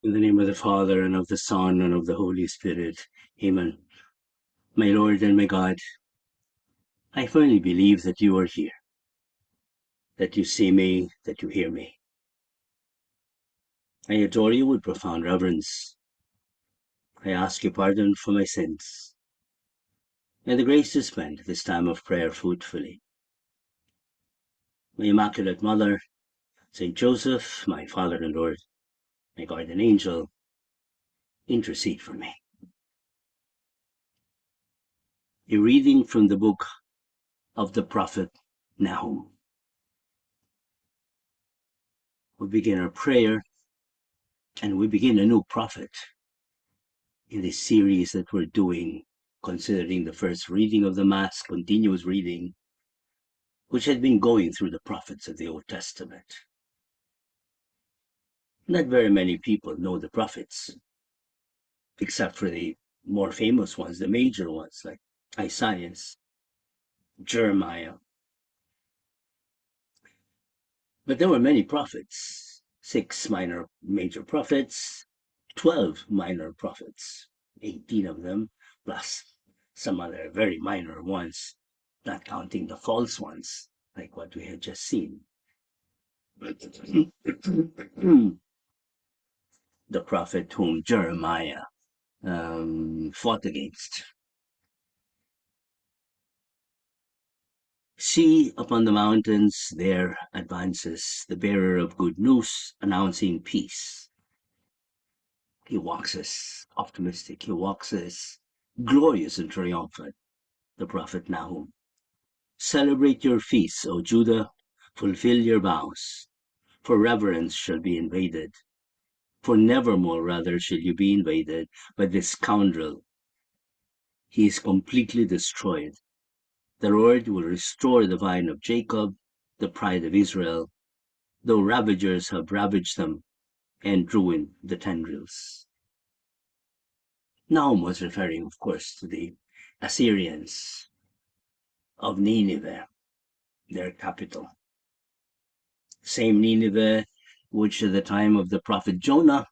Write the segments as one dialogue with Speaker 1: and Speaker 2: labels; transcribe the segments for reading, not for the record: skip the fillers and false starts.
Speaker 1: In the name of the Father, and of the Son, and of the Holy Spirit. Amen. My Lord and my God, I firmly believe that you are here, that you see me, that you hear me. I adore you with profound reverence. I ask your pardon for my sins, and the grace to spend this time of prayer fruitfully. My Immaculate Mother, Saint Joseph, my Father and Lord, my guardian angel, intercede for me. A reading from the book of the prophet Nahum. We begin our prayer, and we begin a new prophet in this series that we're doing, considering the first reading of the Mass, continuous reading, which had been going through the prophets of the Old Testament. Not very many people know the prophets, except for the more famous ones, the major ones like Isaiah, Jeremiah. But there were many prophets, 6 major prophets, 12 minor prophets, 18 of them, plus some other very minor ones, not counting the false ones, like what we had just seen. The prophet whom Jeremiah fought against. See upon the mountains there advances the bearer of good news, announcing peace. He walks as optimistic, he walks as glorious and triumphant, the prophet Nahum. Celebrate your feasts, O Judah, fulfill your vows, for reverence shall be invaded. For nevermore rather shall you be invaded by this scoundrel. He is completely destroyed. The Lord will restore the vine of Jacob, the pride of Israel, though ravagers have ravaged them and ruined the tendrils. Nahum was referring, of course, to the Assyrians of Nineveh, their capital. Same Nineveh, which at the time of the prophet Jonah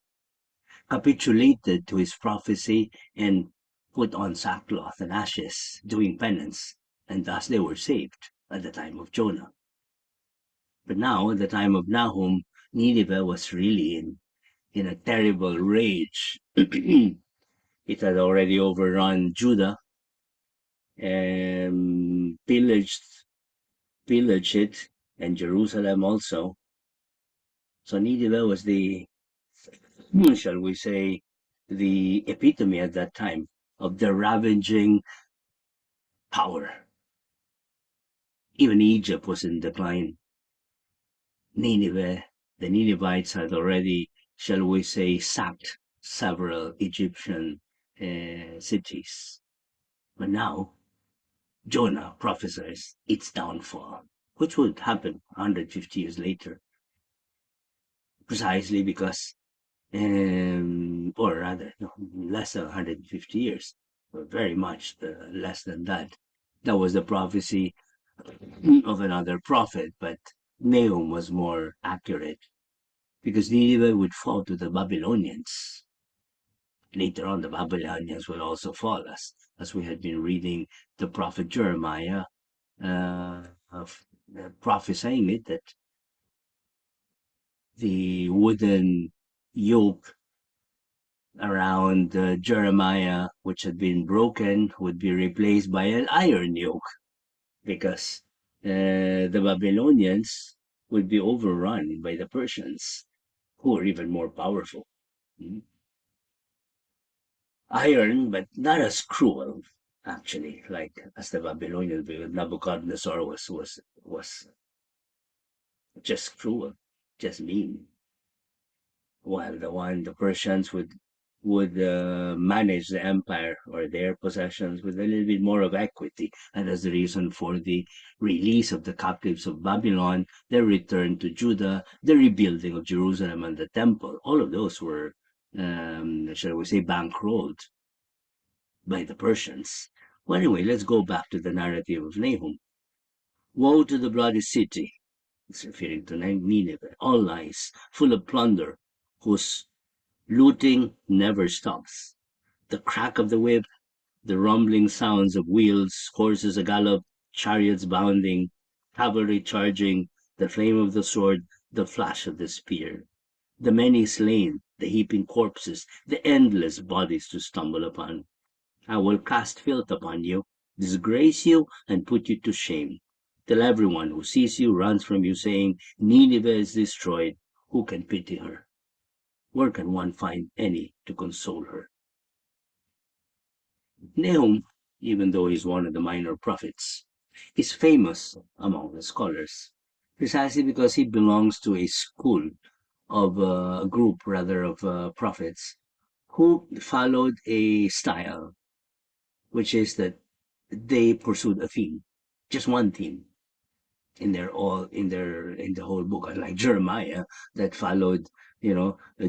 Speaker 1: capitulated to his prophecy and put on sackcloth and ashes, doing penance, and thus they were saved at the time of Jonah. But now, at the time of Nahum, Nineveh was really in a terrible rage. It had already overrun Judah and pillaged it, and Jerusalem also. So Nineveh was shall we say, the epitome at that time of the ravaging power. Even Egypt was in decline. Nineveh, the Ninevites had already, shall we say, sacked several Egyptian cities. But now, Jonah prophesies its downfall, which would happen 150 years later, precisely because, or rather, no, less than 150 years, or very much less than that. That was the prophecy of another prophet, but Nahum was more accurate because Nineveh would fall to the Babylonians. Later on, the Babylonians will also fall, as we had been reading the prophet Jeremiah prophesying it, that the wooden yoke around Jeremiah, which had been broken, would be replaced by an iron yoke, because the Babylonians would be overrun by the Persians, who are even more powerful. Iron, but not as cruel, actually, like as the Babylonians. Nabucodonosor was just cruel, just mean. While the Persians would manage the empire or their possessions with a little bit more of equity, and that's the reason for the release of the captives of Babylon, their return to Judah, the rebuilding of Jerusalem and the temple. All of those were, shall we say, bankrolled by the Persians. Well, anyway, let's go back to the narrative of Nahum. Woe to the bloody city! It's referring to Nineveh. All lies, full of plunder, whose Looting never stops. The crack of the whip, the rumbling sounds of wheels, horses a gallop, chariots bounding, cavalry charging, the flame of the sword, the flash of the spear, the many slain, the heaping corpses, the endless bodies to stumble upon. I will cast filth upon you, disgrace you, and put you to shame, till everyone who sees you runs from you, saying, Nineveh is destroyed. Who can pity her? Where can one find any to console her? Nahum, even though he's one of the minor prophets, is famous among the scholars, precisely because he belongs to a school of a group, rather, of prophets who followed a style, which is that they pursued a theme, just one theme in the whole book. Unlike Jeremiah, that followed,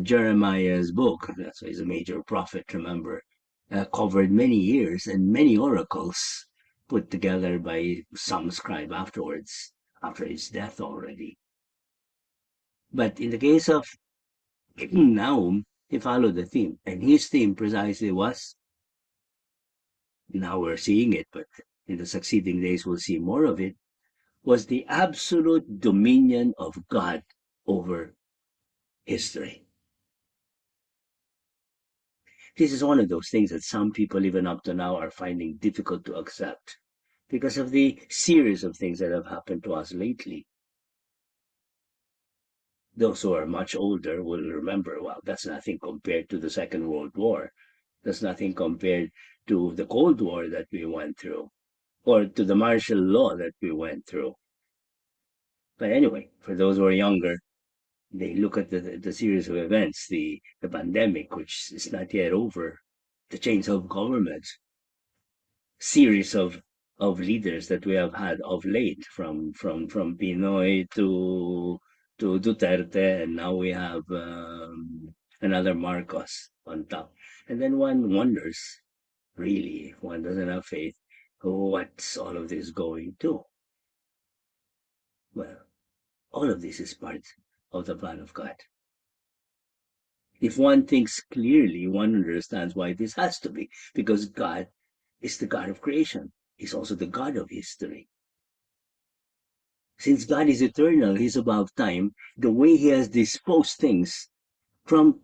Speaker 1: Jeremiah's book. That's why he's a major prophet. Remember, covered many years and many oracles put together by some scribe afterwards, after his death already. But in the case of Nahum, he followed the theme, and his theme precisely was, now we're seeing it, but in the succeeding days we'll see more of it, was the absolute dominion of God over history. This is one of those things that some people, even up to now, are finding difficult to accept because of the series of things that have happened to us lately. Those who are much older will remember, well, that's nothing compared to the Second World War. That's nothing compared to the Cold War that we went through, or to the martial law that we went through. But anyway, for those who are younger, they look at the series of events, the pandemic, which is not yet over, the change of government, series of leaders that we have had of late, from Pinoy to Duterte, and now we have another Marcos on top. And then one wonders, really, if one doesn't have faith, what's all of this going to? Well, all of this is part of the plan of God. If one thinks clearly, one understands why this has to be, because God is the God of creation. He's also the God of history. Since God is eternal, He's above time, the way He has disposed things from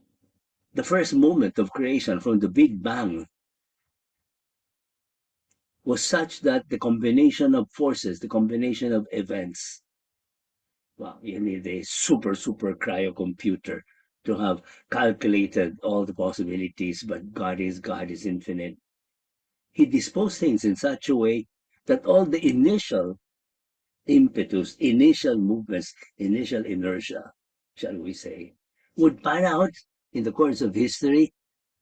Speaker 1: the first moment of creation, from the Big Bang, was such that the combination of forces, the combination of events, well, you need a super cryo computer to have calculated all the possibilities, but God is infinite. He disposed things in such a way that all the initial impetus, initial movements, initial inertia, shall we say, would pan out in the course of history,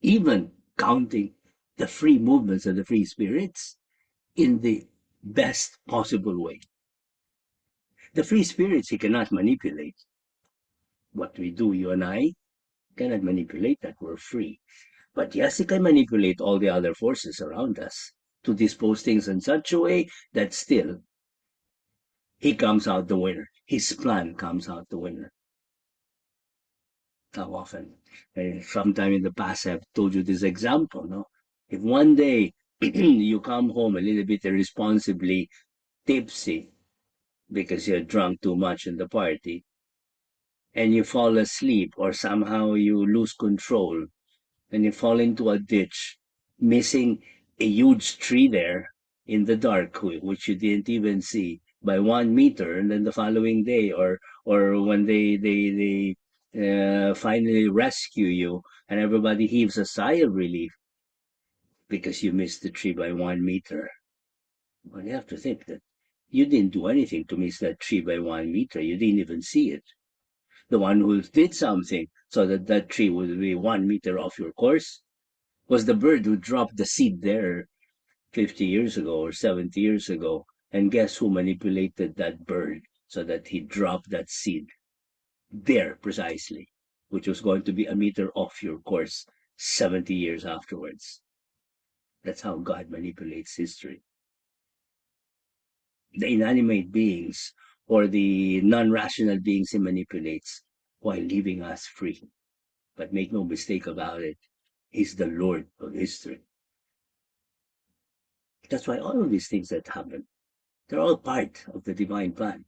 Speaker 1: even counting the free movements of the free spirits in the best possible way. The free spirits he cannot manipulate. What we do, you and I, cannot manipulate that. We're free. But yes, he can manipulate all the other forces around us to dispose things in such a way that still he comes out the winner. His plan comes out the winner. How often? Sometime in the past, I've told you this example. No, if one day you come home a little bit irresponsibly tipsy because you're drunk too much in the party, and you fall asleep, or somehow you lose control and you fall into a ditch, missing a huge tree there in the dark, which you didn't even see by 1 meter, and then the following day, or when they finally rescue you, and everybody heaves a sigh of relief because you missed the tree by 1 meter. Well, you have to think that you didn't do anything to miss that tree by 1 meter. You didn't even see it. The one who did something so that that tree would be 1 meter off your course was the bird who dropped the seed there 50 years ago or 70 years ago. And guess who manipulated that bird so that he dropped that seed there precisely, which was going to be 1 meter off your course 70 years afterwards. That's how God manipulates history. The inanimate beings or the non rational beings he manipulates while leaving us free. But make no mistake about it, he's the Lord of history. That's why all of these things that happen, they're all part of the divine plan.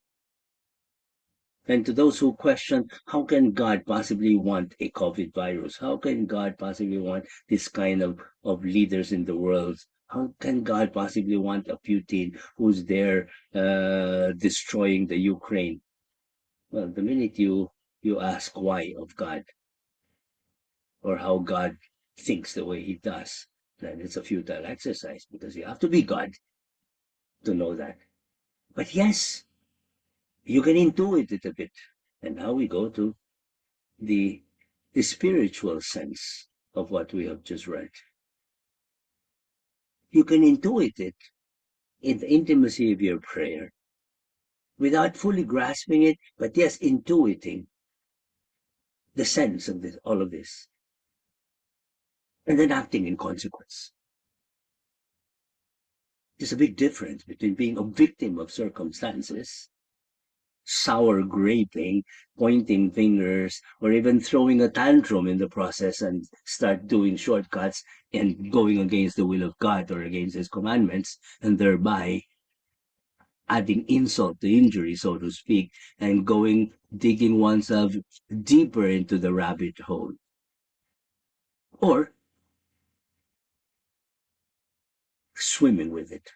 Speaker 1: And to those who question, how can God possibly want a COVID virus? How can God possibly want this kind of leaders in the world? How can God possibly want a Putin who's there destroying the Ukraine? Well, the minute you ask why of God or how God thinks the way he does, then it's a futile exercise because you have to be God to know that. But yes, you can intuit it a bit. And now we go to the the spiritual sense of what we have just read. You can intuit it in the intimacy of your prayer without fully grasping it, but yes, intuiting the sense of this, all of this, and then acting in consequence. There's a big difference between being a victim of circumstances, sour graping, pointing fingers, or even throwing a tantrum in the process and start doing shortcuts and going against the will of God or against his commandments, and thereby adding insult to injury, so to speak, and digging oneself deeper into the rabbit hole. Or swimming with it,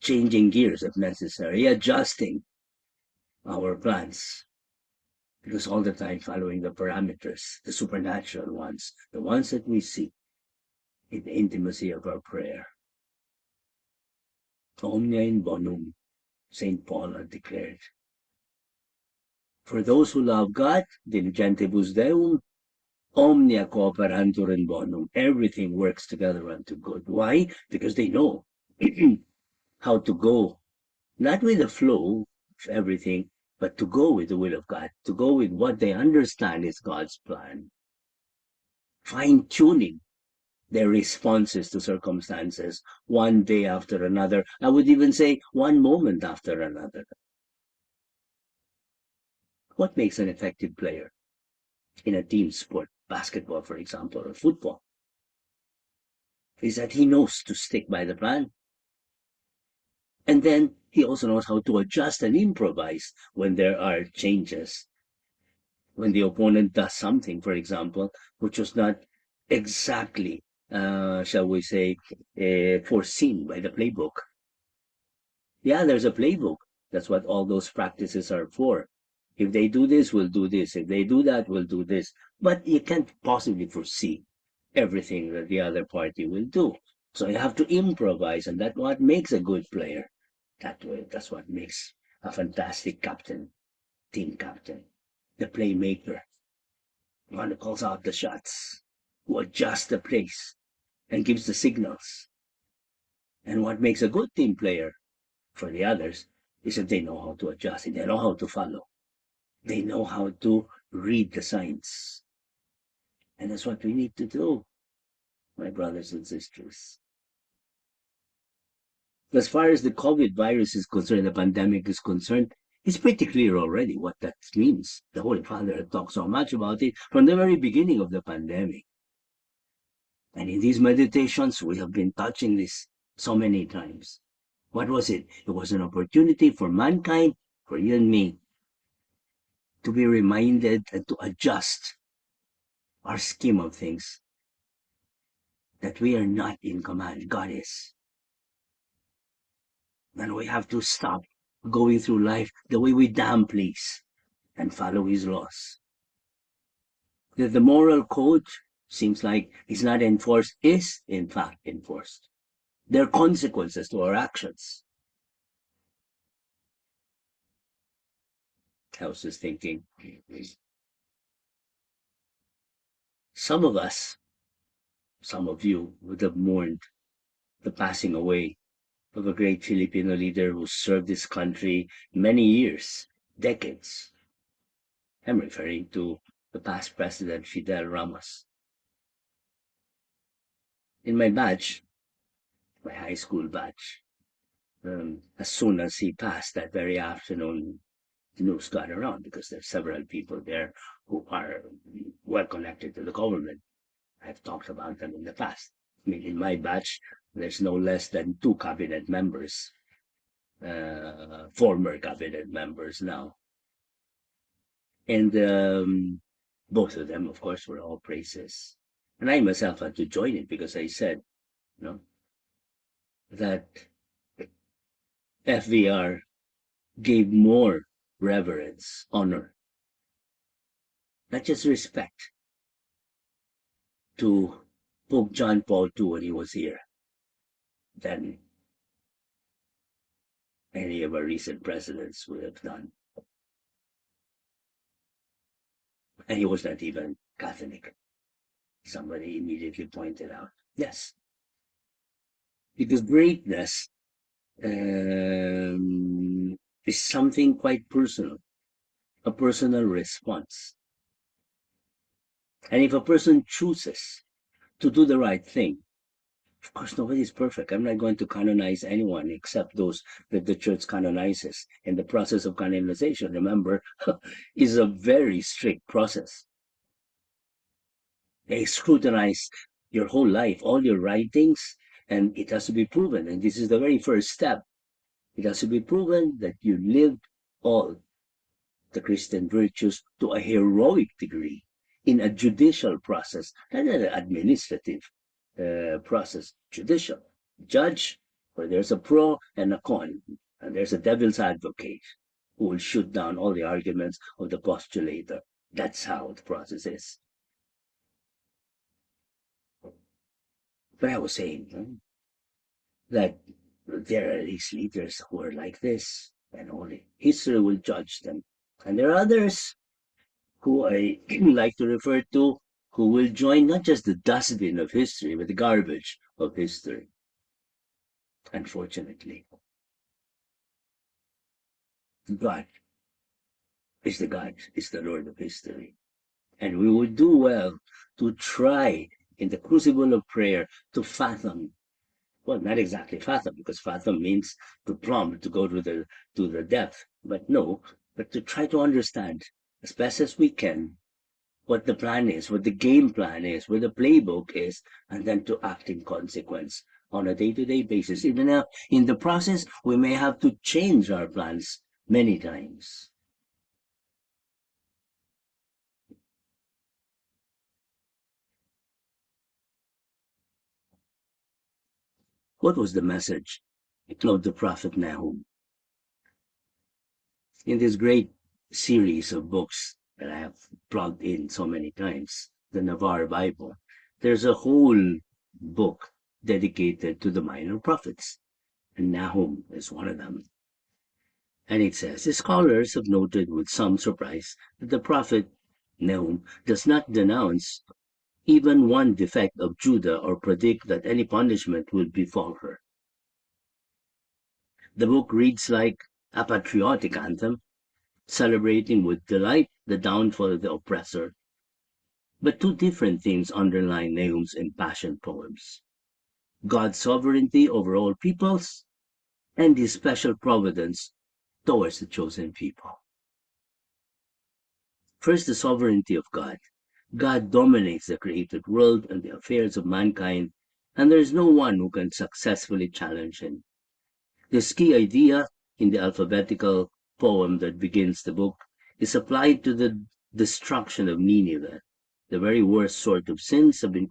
Speaker 1: changing gears if necessary, adjusting our plans. Because all the time following the parameters, the supernatural ones, the ones that we see in the intimacy of our prayer. Omnia in bonum, St. Paul had declared. For those who love God, diligentibus Deum, omnia cooperantur in bonum. Everything works together unto good. Why? Because they know how to go, not with the flow of everything, but to go with the will of God, to go with what they understand is God's plan. Fine tuning their responses to circumstances one day after another. I would even say one moment after another. What makes an effective player in a team sport, basketball, for example, or football, is that he knows to stick by the plan. And then he also knows how to adjust and improvise when there are changes. When the opponent does something, for example, which was not exactly, shall we say, foreseen by the playbook. Yeah, there's a playbook. That's what all those practices are for. If they do this, we'll do this. If they do that, we'll do this. But you can't possibly foresee everything that the other party will do. So you have to improvise, and that's what makes a good player. That's what makes a fantastic captain, team captain, the playmaker, one who calls out the shots, who adjusts the place and gives the signals. And what makes a good team player for the others is that they know how to adjust it, they know how to follow, they know how to read the signs. And that's what we need to do, my brothers and sisters. As far as the COVID virus is concerned, the pandemic is concerned, it's pretty clear already what that means. The Holy Father had talked so much about it from the very beginning of the pandemic. And in these meditations, we have been touching this so many times. What was it? It was an opportunity for mankind, for you and me, to be reminded and to adjust our scheme of things, that we are not in command, God is. And we have to stop going through life the way we damn please and follow his laws. The moral code seems like it's not enforced, is in fact enforced. There are consequences to our actions. I was just thinking, some of us, some of you would have mourned the passing away of a great Filipino leader who served this country many years, decades. I'm referring to the past president, Fidel Ramos. In my batch, my high school batch, as soon as he passed that very afternoon, the news got around because there's several people there who are well connected to the government. I've talked about them in the past. I mean, in my batch, there's no less than two cabinet members, former cabinet members now. And both of them, of course, were all praises. And I myself had to join it because I said, you know, that FVR gave more reverence, honor, not just respect to Pope John Paul II when he was here than any of our recent presidents would have done. And he was not even Catholic. Somebody immediately pointed out. Yes, because greatness is something quite personal, a personal response. And if a person chooses to do the right thing, of course, nobody's perfect. I'm not going to canonize anyone except those that the church canonizes. And the process of canonization, remember, is a very strict process. They scrutinize your whole life, all your writings, and it has to be proven. And this is the very first step. It has to be proven that you lived all the Christian virtues to a heroic degree in a judicial process, not an administrative process. Judicial. Judge, where there's a pro and a con, and there's a devil's advocate who will shoot down all the arguments of the postulator. That's how the process is. But I was saying that there are these leaders who are like this, and only history will judge them. And there are others who I like to refer to who will join not just the dustbin of history, but the garbage of history. Unfortunately, God is the Lord of history. And we would do well to try in the crucible of prayer to fathom. Well, not exactly fathom, because fathom means to plumb, to go to the depth. But no, but to try to understand as best as we can what the plan is, what the game plan is, what the playbook is, and then to act in consequence on a day-to-day basis. Even in the process, we may have to change our plans many times. What was the message of the prophet Nahum? In this great series of books that I have plugged in so many times, the Navarre Bible, there's a whole book dedicated to the minor prophets, and Nahum is one of them. And it says, the scholars have noted with some surprise that the prophet Nahum does not denounce even one defect of Judah or predict that any punishment will befall her. The book reads like a patriotic anthem, celebrating with delight the downfall of the oppressor. But two different themes underline Nahum's impassioned poems: God's sovereignty over all peoples and his special providence towards the chosen people. First, the sovereignty of God. God dominates the created world and the affairs of mankind, and there is no one who can successfully challenge him. This key idea in the alphabetical poem that begins the book is applied to the destruction of Nineveh. The very worst sort of sins have been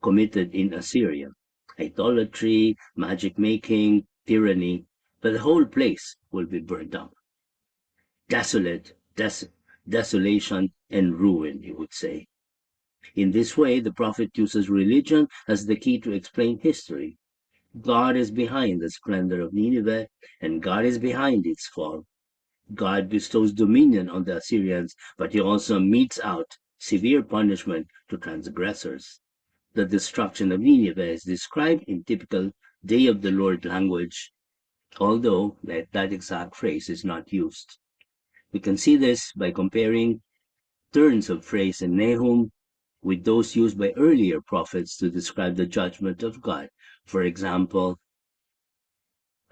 Speaker 1: committed in Assyria: idolatry, magic making, tyranny, but the whole place will be burned up. Desolate, desolation, and ruin, he would say. In this way, the prophet uses religion as the key to explain history. God is behind the splendor of Nineveh, and God is behind its fall. God bestows dominion on the Assyrians, but he also metes out severe punishment to transgressors. The destruction of Nineveh is described in typical Day of the Lord language, although that exact phrase is not used. We can see this by comparing turns of phrase in Nahum with those used by earlier prophets to describe the judgment of God. For example,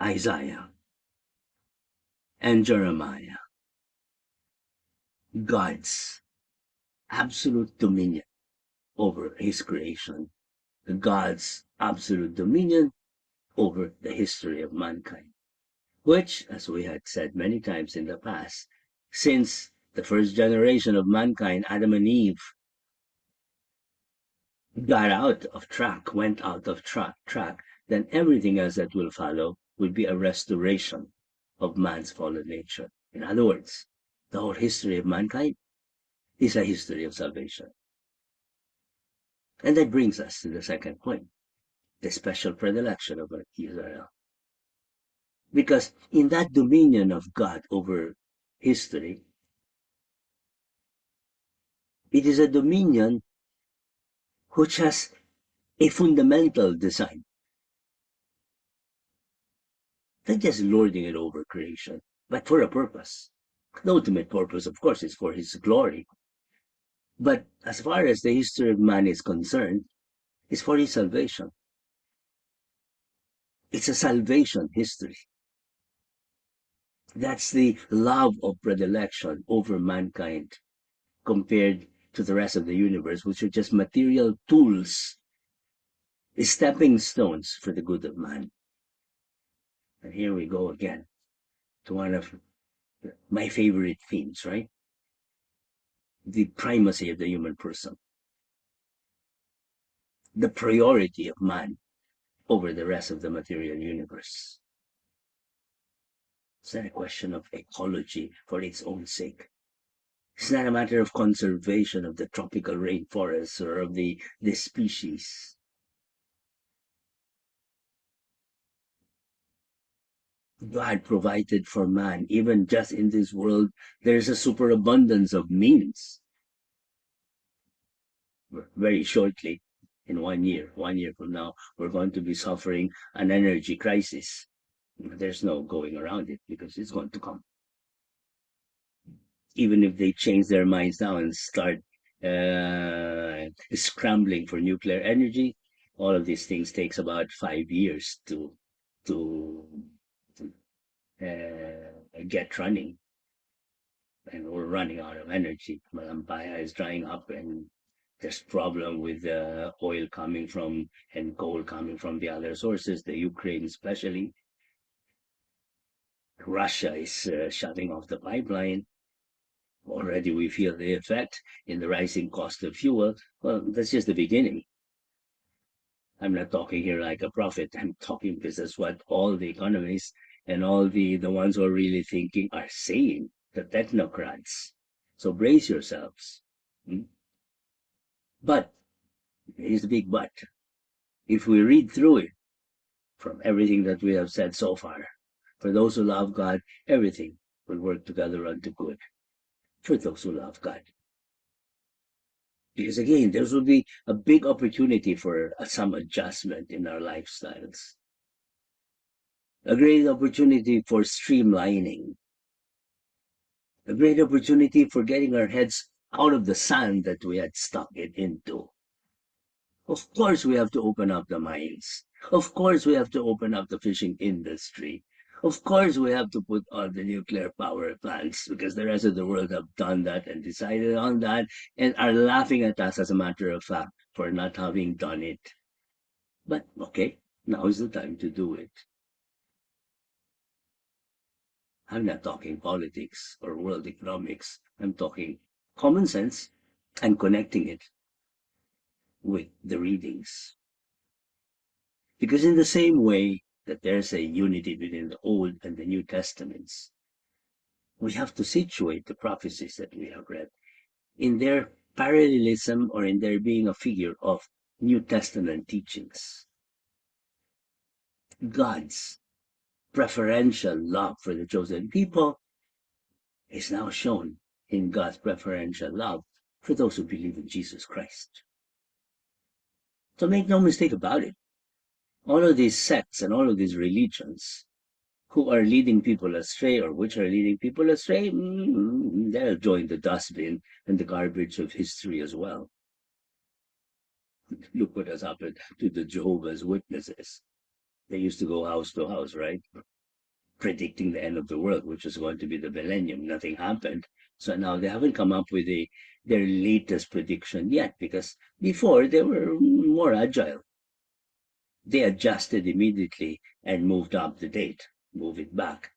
Speaker 1: Isaiah and Jeremiah. God's. absolute dominion over his creation, God's absolute dominion over the history of mankind, which, as we had said many times in the past, since the first generation of mankind, Adam and Eve, got out of track, went out of track, then everything else that will follow will be a restoration of man's fallen nature. In other words, the whole history of mankind is a history of salvation. And that brings us to the second point, the special predilection of Israel. Because in that dominion of God over history, it is a dominion which has a fundamental design, not just lording it over creation, but for a purpose. The ultimate purpose, of course, is for his glory. But as far as the history of man is concerned, it's for his salvation. It's a salvation history. That's the love of predilection over mankind compared to the rest of the universe, which are just material tools, stepping stones for the good of man. And here we go again to one of my favorite themes, right? The primacy of the human person, the priority of man over the rest of the material universe. It's not a question of ecology for its own sake. It's not a matter of conservation of the tropical rainforests or of the species. God provided for man, even just in this world, there's a superabundance of means. Very shortly, in 1 year from now, we're going to be suffering an energy crisis. There's no going around it because it's going to come. Even if they change their minds now and start scrambling for nuclear energy, all of these things takes about 5 years to get running, and we're running out of energy. Malampaya is drying up, and there's problem with oil coming from and coal coming from the other sources, the Ukraine especially. Russia is shutting off the pipeline. Already we feel the effect in the rising cost of fuel. Well, that's just the beginning. I'm not talking here like a prophet. I'm talking because that's what all the economists and all the ones who are really thinking are saying, the technocrats. So brace yourselves. Hmm? But here's the big but. If we read through it from everything that we have said so far, for those who love God, everything will work together unto good for those who love God. Because again, there will be a big opportunity for some adjustment in our lifestyles, a great opportunity for streamlining, a great opportunity for getting our heads out of the sand that we had stuck it into. Of course, we have to open up the mines. Of course, we have to open up the fishing industry. Of course, we have to put on the nuclear power plants because the rest of the world have done that and decided on that and are laughing at us, as a matter of fact, for not having done it. But okay, now is the time to do it. I'm not talking politics or world economics. I'm talking common sense and connecting it with the readings. Because in the same way that there's a unity between the Old and the New Testaments, we have to situate the prophecies that we have read in their parallelism or in their being a figure of New Testament teachings. God's preferential love for the chosen people is now shown in God's preferential love for those who believe in Jesus Christ. So make no mistake about it. All of these sects and all of these religions who are leading people astray or which are leading people astray, they'll join the dustbin and the garbage of history as well. Look what has happened to the Jehovah's Witnesses. They used to go house to house, right? predicting the end of the world, which was going to be the millennium. Nothing happened. So now they haven't come up with their latest prediction yet, because before they were more agile. They adjusted immediately and moved up the date, move it back.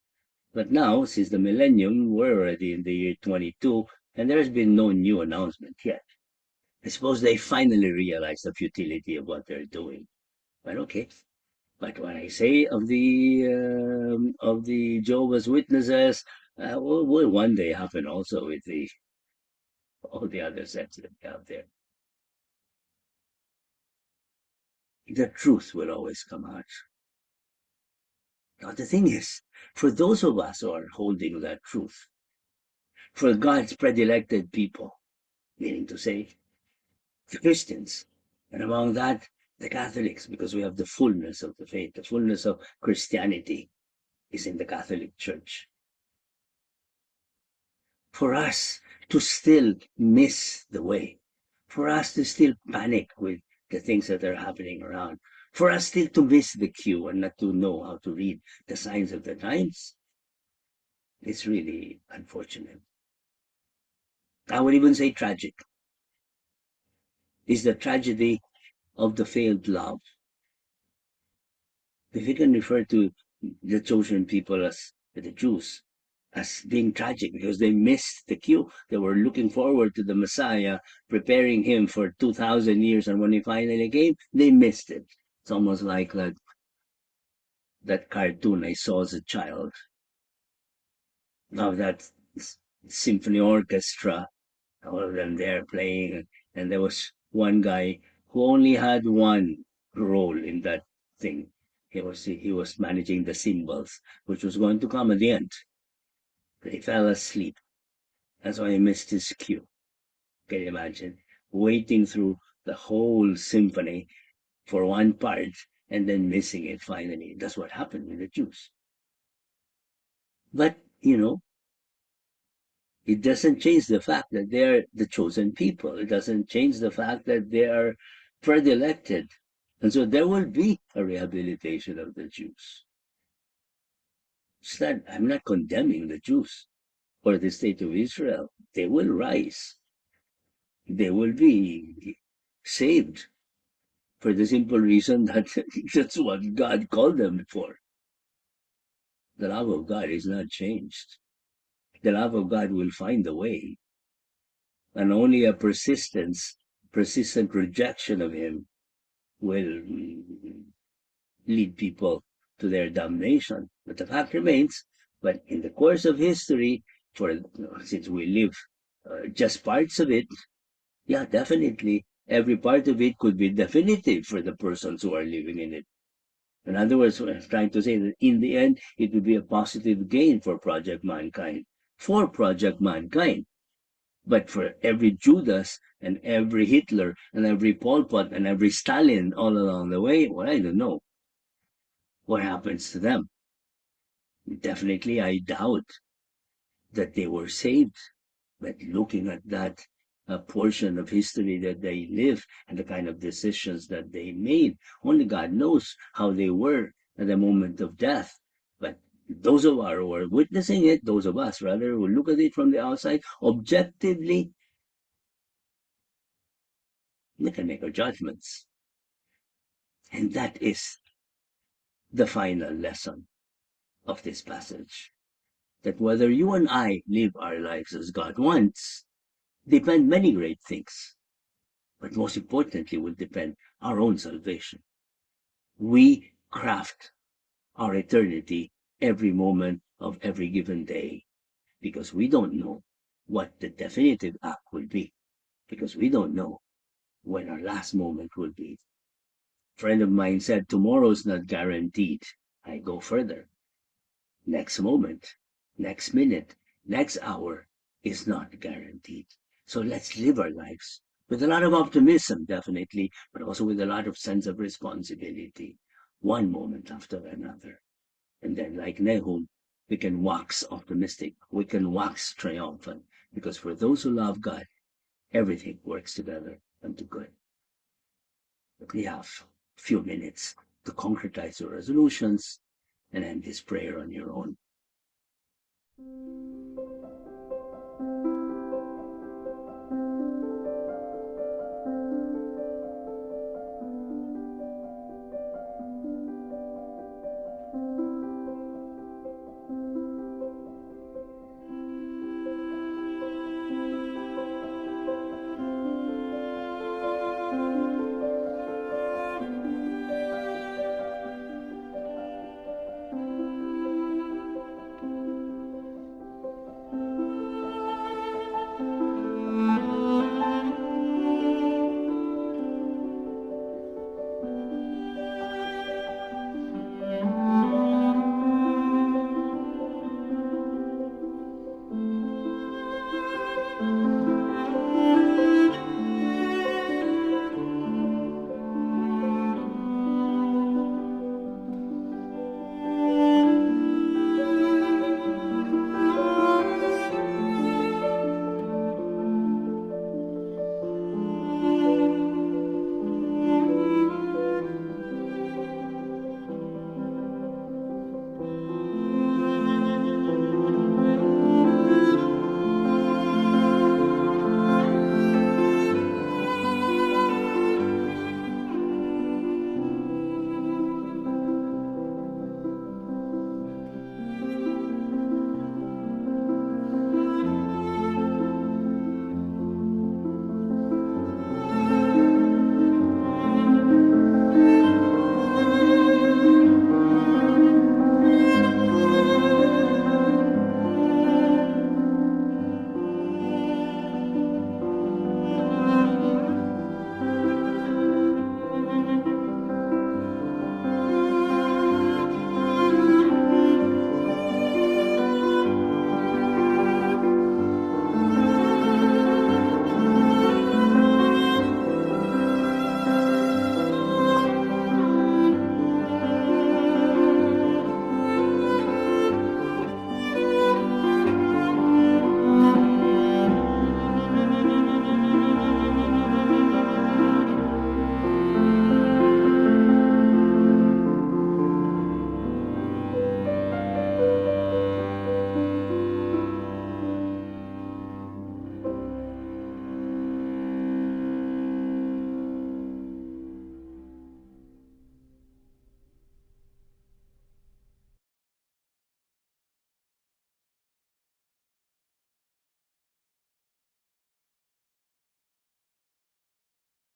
Speaker 1: But now, since the millennium, we're already in the year 22, and there's been no new announcement yet. I suppose they finally realize the futility of what they're doing. But okay. But when I say of the Jehovah's Witnesses, will one day happen also with the all the other sects that we have there. The truth will always come out. Now the thing is, for those of us who are holding that truth, for God's predilected people, meaning to say the Christians, and among that the Catholics, because we have the fullness of the faith, the fullness of Christianity is in the Catholic Church. For us to still miss the way, for us to still panic with the things that are happening around, for us still to miss the cue and not to know how to read the signs of the times, it's really unfortunate. I would even say tragic. Is the tragedy of the failed love. If we can refer to the chosen people as the Jews as being tragic because they missed the cue. They were looking forward to the Messiah, preparing him for 2,000 years, and when he finally came, they missed it. It's almost like that cartoon I saw as a child of that symphony orchestra, all of them there playing, and there was one guy who only had one role in that thing. He was managing the cymbals, which was going to come at the end. But he fell asleep. That's why he missed his cue. Can you imagine? Waiting through the whole symphony for one part and then missing it finally. That's what happened with the Jews. But, it doesn't change the fact that they are the chosen people. It doesn't change the fact that they are predilected. And so there will be a rehabilitation of the Jews. I'm not condemning the Jews or the state of Israel. They will rise. They will be saved for the simple reason that that's what God called them for. The love of God is not changed. The love of God will find a way. And only a persistent rejection of him will lead people to their damnation. But the fact remains, but in the course of history, since we live just parts of it, yeah, definitely, every part of it could be definitive for the persons who are living in it. In other words, what I'm trying to say that in the end, it would be a positive gain for Project Mankind. For Project Mankind. But for every Judas and every Hitler and every Pol Pot and every Stalin all along the way, well, I don't know what happens to them. Definitely, I doubt that they were saved. But looking at that portion of history that they lived and the kind of decisions that they made, only God knows how they were at the moment of death. But those of us who are witnessing it, those of us rather who look at it from the outside, objectively, we can make our judgments. And that is the final lesson of this passage. That whether you and I live our lives as God wants, depend many great things. But most importantly will depend our own salvation. We craft our eternity every moment of every given day because we don't know what the definitive act will be, because we don't know when our last moment will be. A friend of mine said, tomorrow's not guaranteed. I go further. Next moment, next minute, next hour is not guaranteed. So let's live our lives with a lot of optimism, definitely, but also with a lot of sense of responsibility, one moment after another. And then, like Nahum, we can wax optimistic, we can wax triumphant, because for those who love God, everything works together unto good. We have a few minutes to concretize your resolutions and end his prayer on your own.